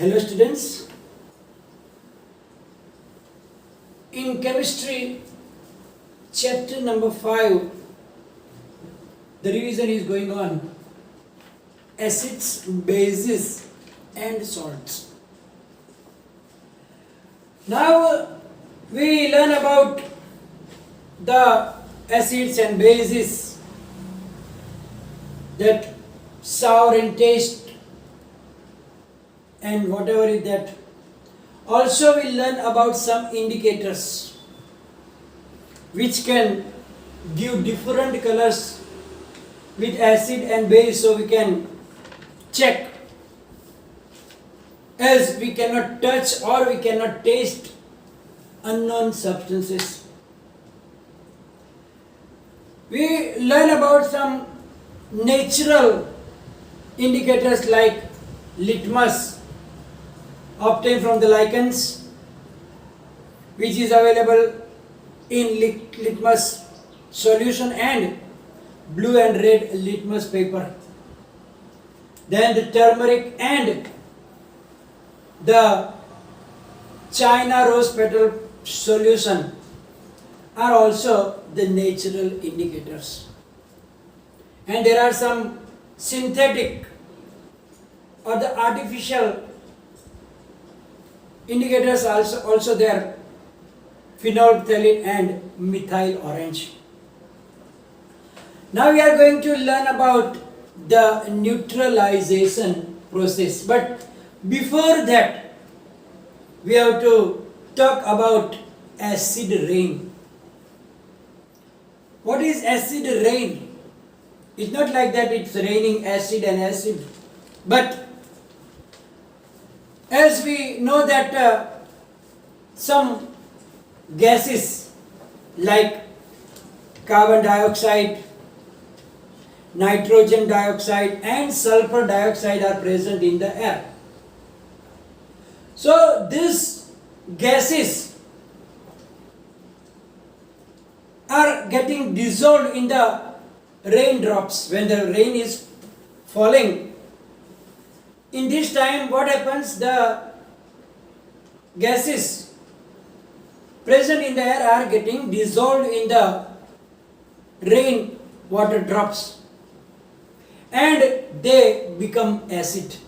Hello students, in chemistry chapter number 5 the revision is going on acids, bases and salts. Now we learn about the acids and bases that sour in taste and whatever is that. Also we learn about some indicators which can give different colors with acid and base, so we can check, as we cannot touch or we cannot taste unknown substances. We learn about some natural indicators like litmus, obtained from the lichens, which is available in litmus solution, and blue and red litmus paper. Then the turmeric and the China rose petal solution are also the natural indicators. And there are some synthetic or the artificial indicators also there, phenolphthalein and methyl orange. Now we are going to learn about the neutralization process, but before that we have to talk about acid rain. What is acid rain? It's not like that it's raining acid and acid, but as we know that some gases like carbon dioxide, nitrogen dioxide and sulfur dioxide are present in the air. So these gases are getting dissolved in the raindrops when the rain is falling. In this time, what happens? The gases present in the air are getting dissolved in the rain water drops and they become acid.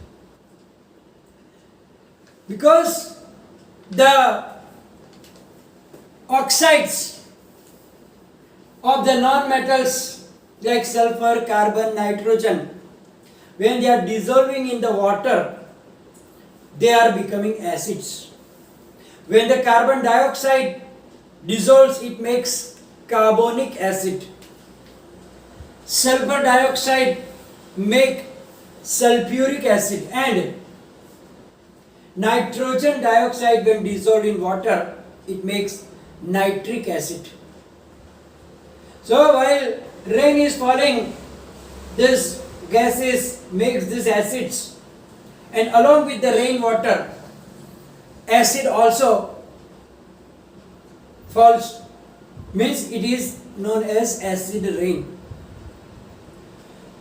Because the oxides of the non-metals like sulfur, carbon, nitrogen, when they are dissolving in the water, they are becoming acids. When the carbon dioxide dissolves, it makes carbonic acid. Sulfur dioxide make sulfuric acid, and nitrogen dioxide when dissolved in water, it makes nitric acid. So while rain is falling, this gases makes these acids, and along with the rainwater, acid also falls, means it is known as acid rain.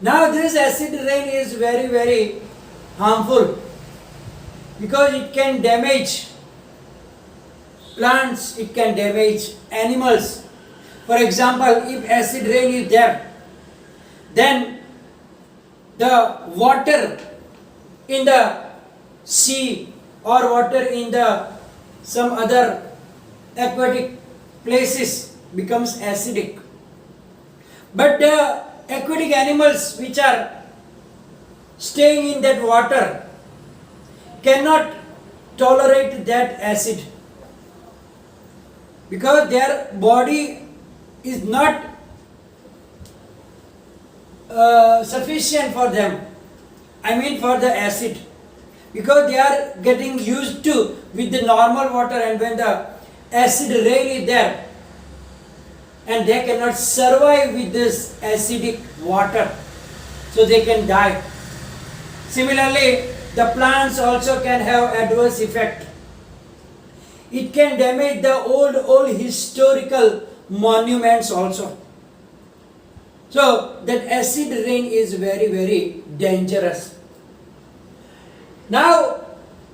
Now this acid rain is very harmful because it can damage plants, it can damage animals. For example, if acid rain is there, then the water in the sea or water in the some other aquatic places becomes acidic. But the aquatic animals which are staying in that water cannot tolerate that acid because their body is not sufficient for them, I mean for the acid, because they are getting used to with the normal water, and when the acid rain is there and they cannot survive with this acidic water, so they can die. Similarly, the plants also can have adverse effect. It can damage the old historical monuments also. So that acid rain is very dangerous. Now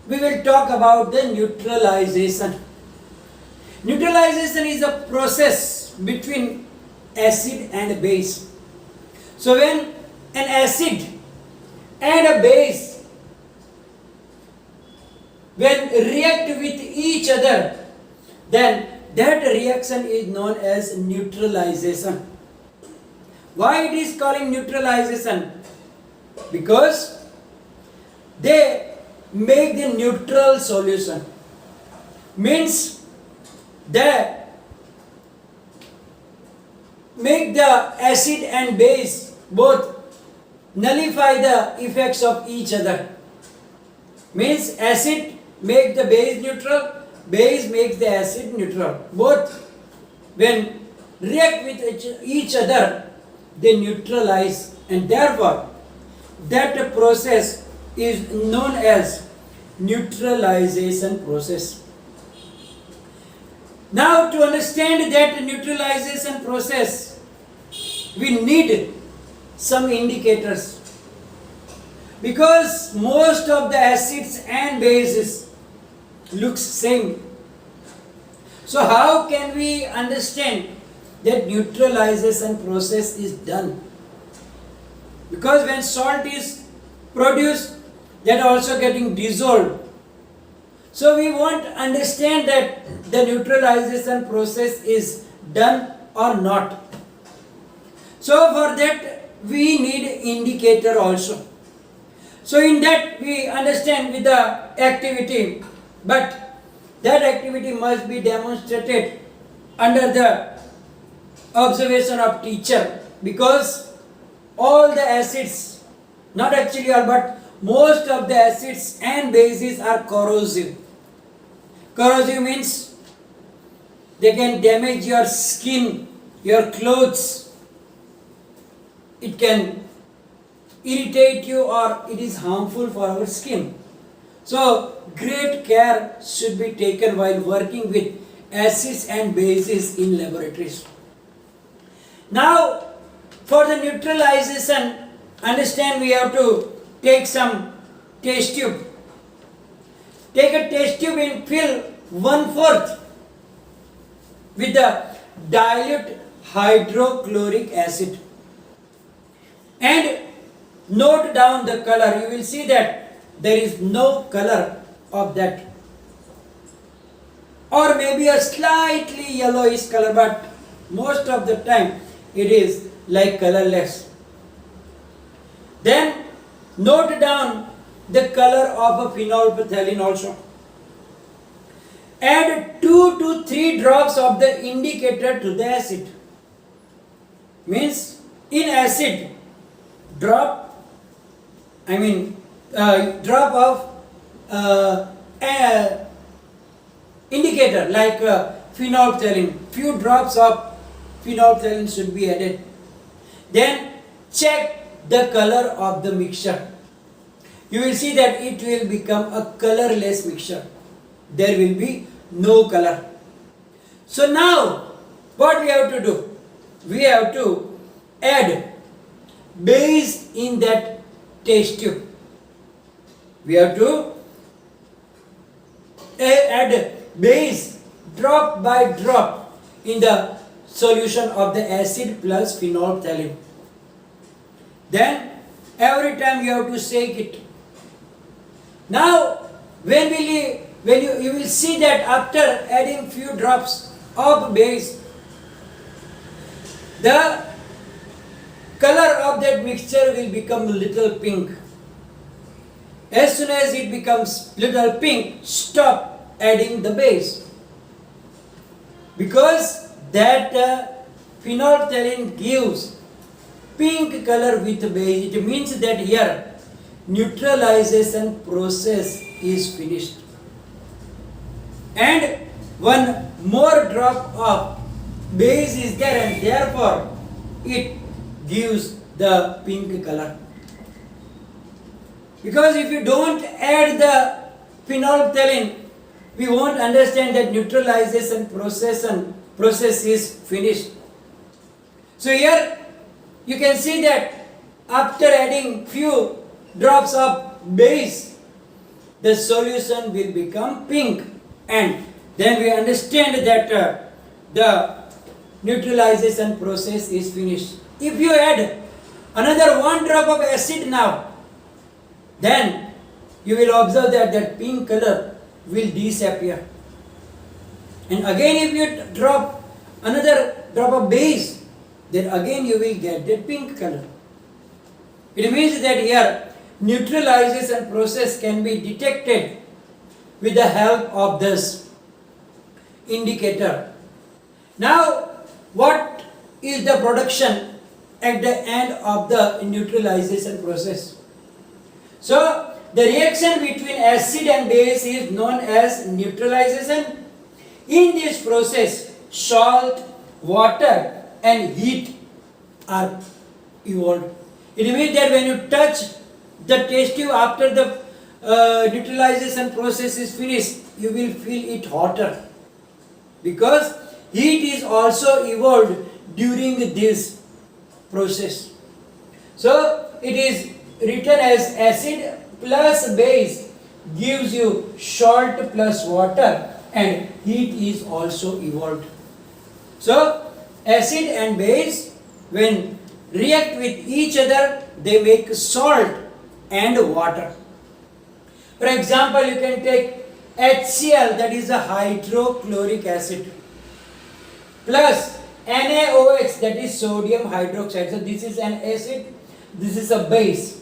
we will talk about the neutralization. Neutralization is a process between acid and base. So when an acid and a base when react with each other, then that reaction is known as neutralization. Why it is calling neutralization? Because they make the neutral solution. Means they make the acid and base both nullify the effects of each other. Means acid make the base neutral, base makes the acid neutral. Both when react with each other, they neutralize, and therefore that process is known as neutralization process. Now to understand that neutralization process, we need some indicators, because most of the acids and bases looks same. So how can we understand that neutralization process is done? Because when salt is produced, that also getting dissolved. So we want to understand that the neutralization process is done or not. So for that we need indicator also. So in that we understand with the activity, but that activity must be demonstrated under the observation of teacher, because all the acids, not actually all, but most of the acids and bases are corrosive. Corrosive means they can damage your skin, your clothes. It can irritate you, or it is harmful for our skin. So great care should be taken while working with acids and bases in laboratories. Now for the neutralization, understand we have to take some test tube. Take a test tube and fill 1/4 with the dilute hydrochloric acid. And note down the color. You will see that there is no color of that. Or maybe a slightly yellowish color, but most of the time it is like colorless. Then note down the color of a phenolphthalein also. Add 2 to 3 drops of the indicator to the acid. Means in acid, drop of indicator like phenolphthalein. Few drops of phenolphthalein should be added. Then check the color of the mixture. You will see that it will become a colorless mixture. There will be no color. So now what we have to do? We have to add base in that test tube. We have to add base drop by drop in the solution of the acid plus phenolphthalein. Then every time you have to shake it. Now when you will see that after adding few drops of base, the color of that mixture will become little pink. As soon as it becomes little pink, stop adding the base, because that phenolphthalein gives pink color with base. It means that here neutralization process is finished, and one more drop of base is there, and therefore it gives the pink color. Because if you don't add the phenolphthalein, we won't understand that neutralization process is finished. So here you can see that after adding few drops of base, the solution will become pink, and then we understand that the neutralization process is finished. If you add another 1 drop of acid now, then you will observe that that pink color will disappear. And again if you drop another drop of base, then again you will get the pink color. It means that here neutralization process can be detected with the help of this indicator. Now what is the production at the end of the neutralization process? So the reaction between acid and base is known as neutralization. In this process, salt, water and heat are evolved. It means that when you touch the test tube after the neutralization process is finished, you will feel it hotter, because heat is also evolved during this process. So it is written as acid plus base gives you salt plus water, and heat is also evolved. So acid and base, when react with each other, they make salt and water. For example, you can take HCl, that is a hydrochloric acid, plus NaOH, that is sodium hydroxide. So this is an acid, this is a base.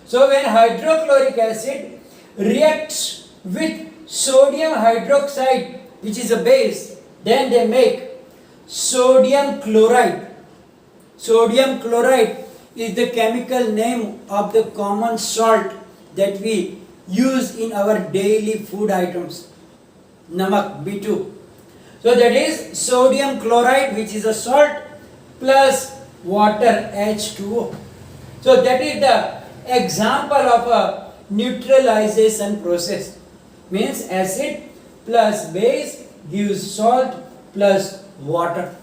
So when hydrochloric acid reacts with sodium hydroxide, which is a base, then they make sodium chloride. Sodium chloride is the chemical name of the common salt that we use in our daily food items. Namak, B2. So that is sodium chloride, which is a salt, plus water, H2O. So that is the example of a neutralization process. Means acid plus base gives salt plus water.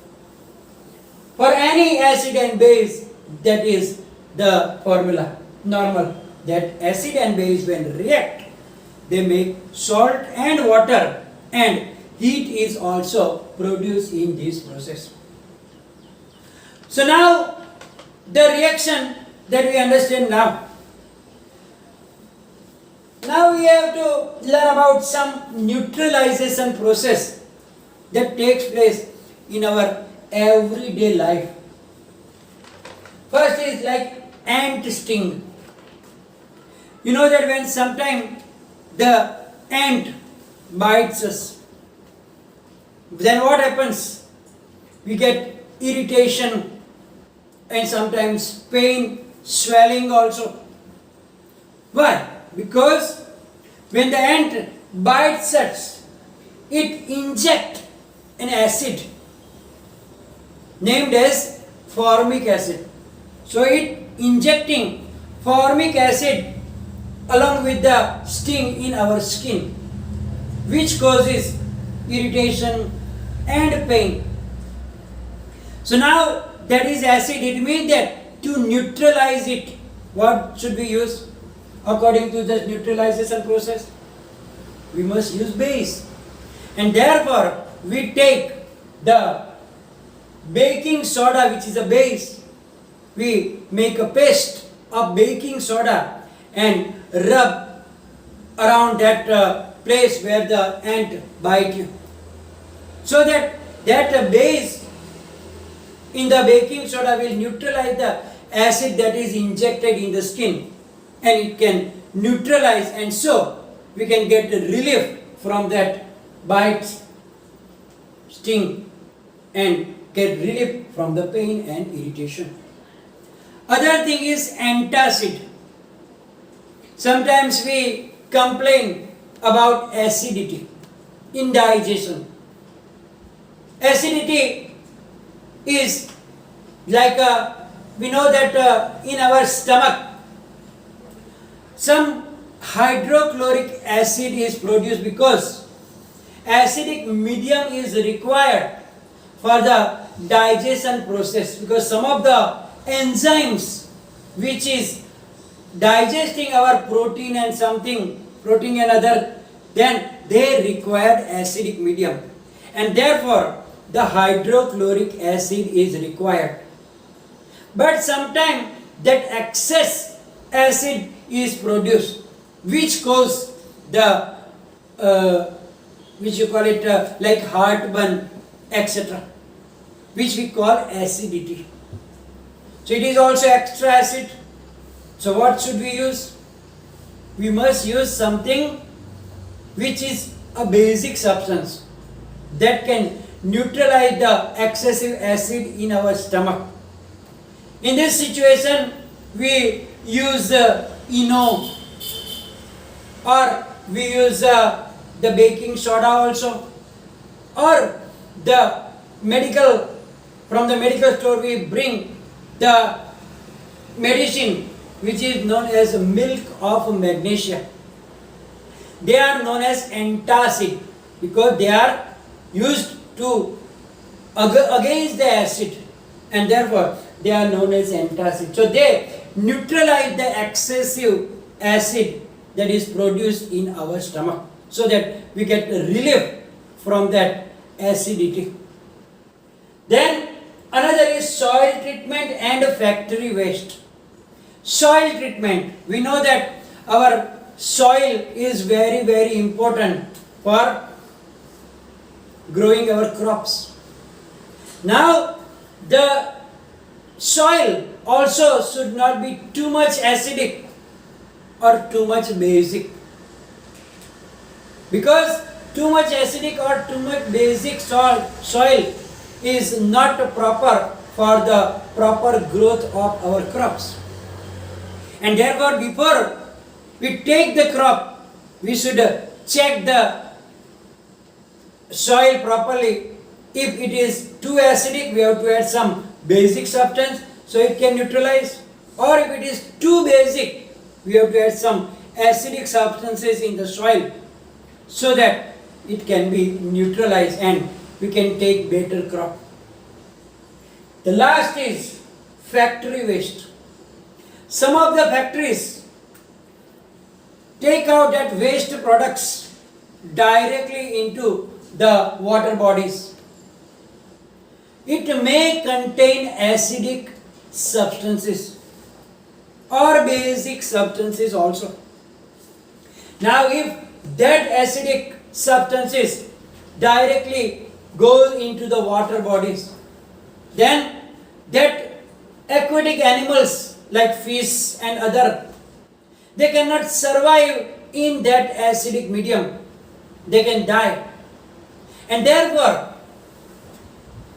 For any acid and base, that is the formula, normal, that acid and base when react, they make salt and water, and heat is also produced in this process. So now the reaction that we understand now. Now we have to learn about some neutralization process that takes place in our everyday life. First is like ant sting. You know that when sometime the ant bites us, then what happens? We get irritation and sometimes pain, swelling also. Why? Because when the ant bites us, it injects an acid named as formic acid. So it injecting formic acid along with the sting in our skin, which causes irritation and pain. So now that is acid. It means that to neutralize it, what should we use? According to the neutralization process, we must use base. And therefore, we take the baking soda, which is a base. We make a paste of baking soda and rub around that place where the ant bite you. So that base in the baking soda will neutralize the acid that is injected in the skin, and it can neutralize, and so we can get the relief from that bite, sting, and get relief from the pain and irritation. Other thing is antacid. Sometimes we complain about acidity, indigestion. Acidity is like we know that in our stomach some hydrochloric acid is produced because acidic medium is required for the digestion process, because some of the enzymes which is digesting our protein and something protein and other, then they required acidic medium, and therefore the hydrochloric acid is required. But sometimes that excess acid is produced, which cause the which you call it like heartburn, etc., which we call acidity. So it is also extra acid. So what should we use? We must use something which is a basic substance that can neutralize the excessive acid in our stomach. In this situation, we use ENO, or we use the baking soda also, or from the medical store we bring the medicine which is known as milk of magnesia. They are known as antacid because they are used to against the acid, and therefore they are known as antacid. So they neutralize the excessive acid that is produced in our stomach, so that we get relief from that acidity. Then another is soil treatment and factory waste. Soil treatment, we know that our soil is very, very important for growing our crops. Now the soil also should not be too much acidic or too much basic, because too much acidic or too much basic soil is not proper for the proper growth of our crops. And therefore, before we take the crop, we should check the soil properly. If it is too acidic, we have to add some basic substance so it can neutralize, or if it is too basic, we have to add some acidic substances in the soil so that it can be neutralized and we can take better crop. The last is factory waste. Some of the factories take out that waste products directly into the water bodies. It may contain acidic substances or basic substances also. Now if that acidic substances directly go into the water bodies, then that aquatic animals like fish and other, they cannot survive in that acidic medium. They can die. And therefore,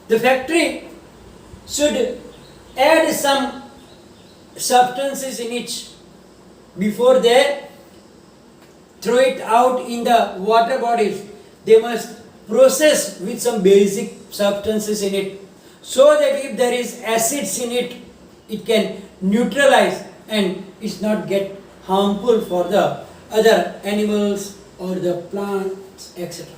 the factory should add some substances in it before they throw it out in the water bodies. They must process with some basic substances in it, so that if there is acids in it, it can neutralize and it's not get harmful for the other animals or the plants, etc.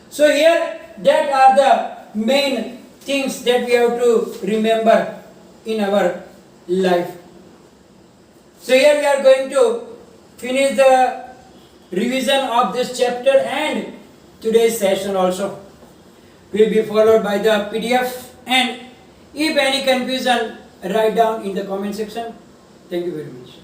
So here, that are the main things that we have to remember in our life. So here we are going to finish the revision of this chapter, and today's session also will be followed by the PDF, and if any confusion, write down in the comment section. Thank you very much.